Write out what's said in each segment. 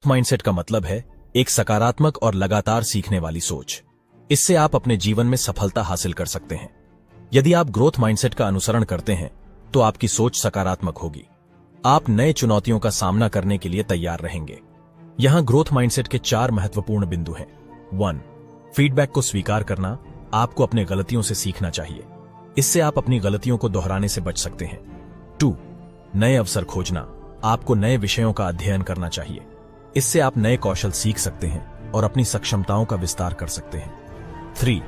Mindset का मतलब है एक सकारात्मक और लगातार सीखने वाली सोच। इससे आप अपने जीवन में सफलता हासिल कर सकते हैं। यदि आप ग्रोथ माइंडसेट का अनुसरण करते हैं तो आपकी सोच सकारात्मक होगी। आप नए चुनौतियों का सामना करने के लिए तैयार रहेंगे। यहां ग्रोथ माइंडसेट के 4 महत्वपूर्ण बिंदु हैं। 1. फीडबैक को स्वीकार करना। आपको अपने गलतियों से सीखना चाहिए। इससे आप अपनी गलतियों को दोहराने से बच सकते हैं। 2. नए अवसर खोजना। आपको नए विषयों का अध्ययन करना चाहिए। इससे आप नए कौशल सीख सकते हैं और अपनी सक्षमताओं का विस्तार कर सकते हैं। 3.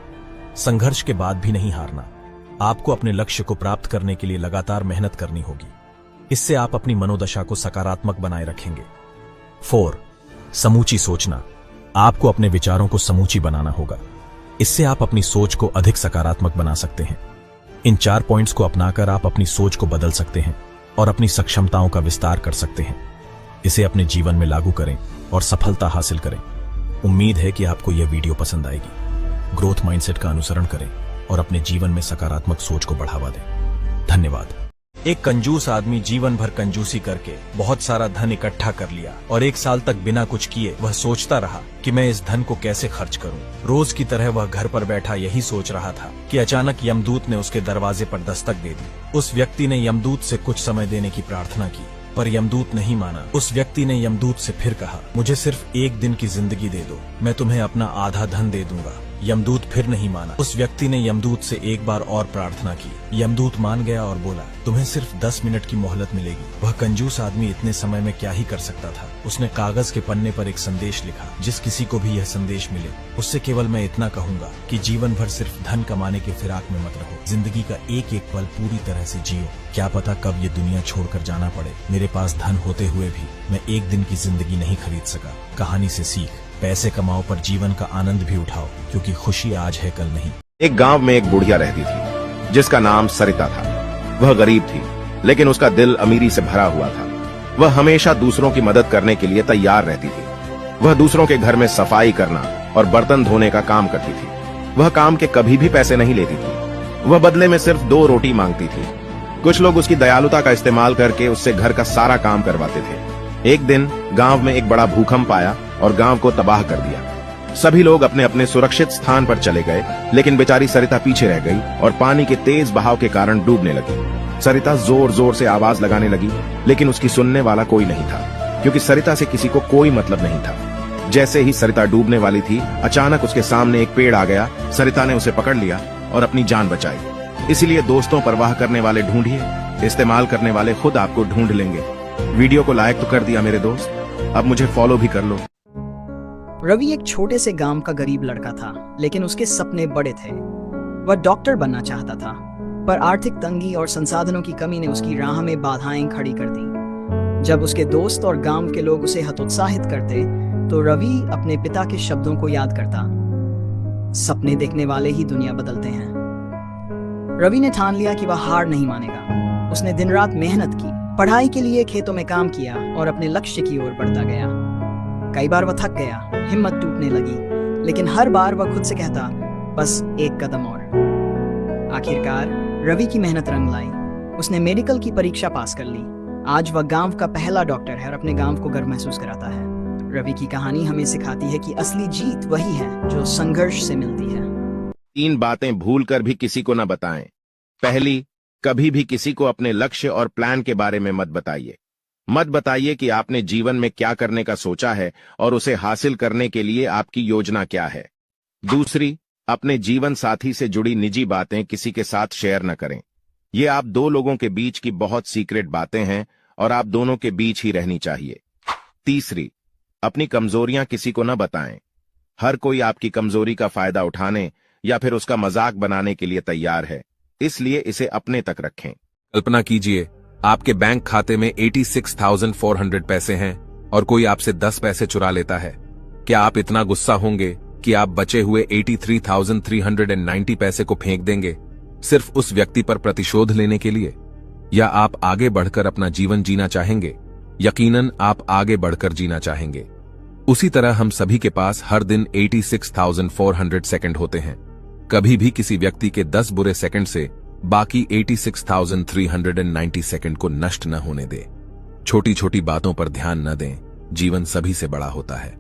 संघर्ष के बाद भी नहीं हारना। आपको अपने लक्ष्य को प्राप्त करने के लिए लगातार मेहनत करनी होगी। इससे आप अपनी मनोदशा को सकारात्मक बनाए रखेंगे। 4. समूची सोचना। आपको अपने विचारों को समूची बनाना होगा। इससे आप अपनी सोच को अधिक सकारात्मक बना सकते हैं। इन 4 पॉइंट्स को अपनाकर आप अपनी सोच को बदल सकते हैं और अपनी सक्षमताओं का विस्तार कर सकते हैं। इसे अपने जीवन में लागू करें और सफलता हासिल करें। उम्मीद है कि आपको यह वीडियो पसंद आएगी। ग्रोथ माइंडसेट का अनुसरण करें और अपने जीवन में सकारात्मक सोच को बढ़ावा दें। धन्यवाद। एक कंजूस आदमी जीवन भर कंजूसी करके बहुत सारा धन इकट्ठा कर लिया और 1 साल तक बिना कुछ किए वह सोचता रहा कि मैं इस धन को कैसे खर्च करूं। रोज की तरह वह घर पर बैठा यही सोच रहा था कि अचानक यमदूत ने उसके दरवाजे पर दस्तक दे दी। उस व्यक्ति ने यमदूत से कुछ समय देने की प्रार्थना की, पर यमदूत नहीं माना। उस व्यक्ति ने यमदूत से फिर कहा, मुझे सिर्फ 1 दिन की जिंदगी दे दो, मैं तुम्हें अपना आधा धन दे दूंगा। यमदूत फिर नहीं माना। उस व्यक्ति ने यमदूत से एक बार और प्रार्थना की। यमदूत मान गया और बोला, तुम्हें सिर्फ 10 मिनट की मोहलत मिलेगी। वह कंजूस आदमी इतने समय में क्या ही कर सकता था। उसने कागज के पन्ने पर एक संदेश लिखा, जिस किसी को भी यह संदेश मिले उससे केवल मैं इतना कहूंगा कि जीवन भर सिर्फ धन कमाने के फिराक में मत रहो। जिंदगी का एक एक पल पूरी तरह से जियो। क्या पता कब ये दुनिया छोड़कर जाना पड़े। मेरे पास धन होते हुए भी मैं 1 दिन की जिंदगी नहीं खरीद सका। कहानी से सीख, पैसे कमाओ पर जीवन का आनंद भी उठाओ, क्योंकि खुशी आज है कल नहीं। एक गांव में एक बुढ़िया रहती थी जिसका नाम सरिता था। वह गरीब थी, लेकिन उसका दिल अमीरी से भरा हुआ था। वह हमेशा दूसरों की मदद करने के लिए तैयार रहती थी। वह दूसरों के घर में सफाई करना और बर्तन धोने का काम करती थी। वह काम के कभी भी पैसे नहीं लेती थी। वह बदले में सिर्फ 2 रोटी मांगती थी। कुछ लोग उसकी दयालुता का इस्तेमाल करके उससे घर का सारा काम करवाते थे। एक दिन गांव में एक बड़ा भूकंप आया और गांव को तबाह कर दिया। सभी लोग अपने अपने सुरक्षित स्थान पर चले गए, लेकिन बेचारी सरिता पीछे रह गई और पानी के तेज बहाव के कारण डूबने लगी। सरिता जोर जोर से आवाज लगाने लगी, लेकिन उसकी सुनने वाला कोई नहीं था, क्योंकि सरिता से किसी को कोई मतलब नहीं था। जैसे ही सरिता डूबने वाली थी, अचानक उसके सामने एक पेड़ आ गया। सरिता ने उसे पकड़ लिया और अपनी जान बचाई। इसलिए दोस्तों, परवाह करने वाले ढूंढिए, इस्तेमाल करने वाले खुद आपको ढूंढ लेंगे। वीडियो को लाइक तो कर दिया मेरे दोस्त, अब मुझे फॉलो भी कर लो। रवि एक छोटे से गांव का गरीब लड़का था, लेकिन उसके सपने बड़े थे। वह डॉक्टर बनना चाहता था, पर आर्थिक तंगी और संसाधनों की कमी ने उसकी राह में बाधाएं खड़ी कर दी। जब उसके दोस्त और गांव के लोग उसे हतोत्साहित करते, तो रवि अपने पिता के शब्दों को याद करता, सपने देखने वाले ही दुनिया बदलते हैं। रवि ने ठान लिया कि वह हार नहीं मानेगा। उसने दिन रात मेहनत की, पढ़ाई के लिए खेतों में काम किया और अपने लक्ष्य की ओर बढ़ता गया। कई बार वह थक गया, हिम्मत टूटने लगी, लेकिन हर बार वह खुद से कहता, बस 1 कदम और। आखिरकार रवि की मेहनत रंग लाई। उसने मेडिकल की परीक्षा पास कर ली। आज वह गांव का पहला डॉक्टर है और अपने गांव को गर्व महसूस कराता है। रवि की कहानी हमें सिखाती है कि असली जीत वही है जो संघर्ष से मिलती है। 3 बातें भूलकर भी किसी को न बताएं। पहली, कभी भी किसी को अपने लक्ष्य और प्लान के बारे में मत बताइए। मत बताइए कि आपने जीवन में क्या करने का सोचा है और उसे हासिल करने के लिए आपकी योजना क्या है। दूसरी, अपने जीवन साथी से जुड़ी निजी बातें किसी के साथ शेयर न करें। ये आप 2 लोगों के बीच की बहुत सीक्रेट बातें हैं और आप दोनों के बीच ही रहनी चाहिए। तीसरी, अपनी कमजोरियां किसी को न बताएं। हर कोई आपकी कमजोरी का फायदा उठाने या फिर उसका मजाक बनाने के लिए तैयार है, इसलिए इसे अपने तक रखें। कल्पना कीजिए, आपके बैंक खाते में 86,400 पैसे हैं और कोई आपसे 10 पैसे चुरा लेता है। क्या आप इतना गुस्सा होंगे कि आप बचे हुए 83,390 पैसे को फेंक देंगे, सिर्फ उस व्यक्ति पर प्रतिशोध लेने के लिए? या आप आगे बढ़कर अपना जीवन जीना चाहेंगे? यकीनन आप आगे बढ़कर जीना चाहेंगे। उसी तरह हम सभी के पास हर दिन 86,400 सेकंड होते हैं। कभी भी किसी व्यक्ति के 10 बुरे सेकंड से बाकी 86,390 सेकंड को नष्ट न होने दें। छोटी छोटी बातों पर ध्यान न दें, जीवन सभी से बड़ा होता है।